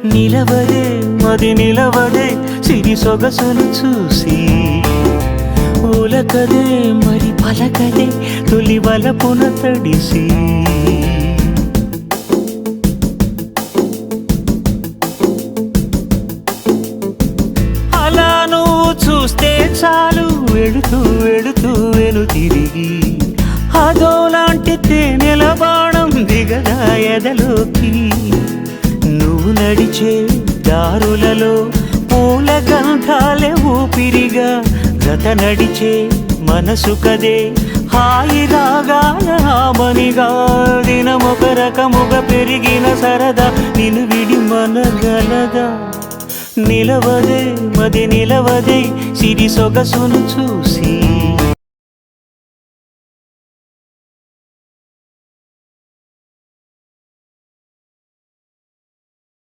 నిలవదే మది నిలవదే సిరి సొగసును చూసి ఉలకదే మరి పలకదే తొలి వలపున తడిసి అలా నువ్వు చూస్తే చాలు వెళుతూ వెళుతూ వెను తిరిగి అదోలాంటి తేనెల బాణం దిగదా ఎదలోకి నువ్వు నడిచే దారులలో పూల గంధాలే ఊపిరిగా గత నడిచే మనసు కదే హాయి రాగాల ఆమనిగా దినమొక రకముగా పెరిగిన సరదా నిన్ను విడి మనగలదా నిలవదే మది నిలవదే సిరి సొగసును చూసి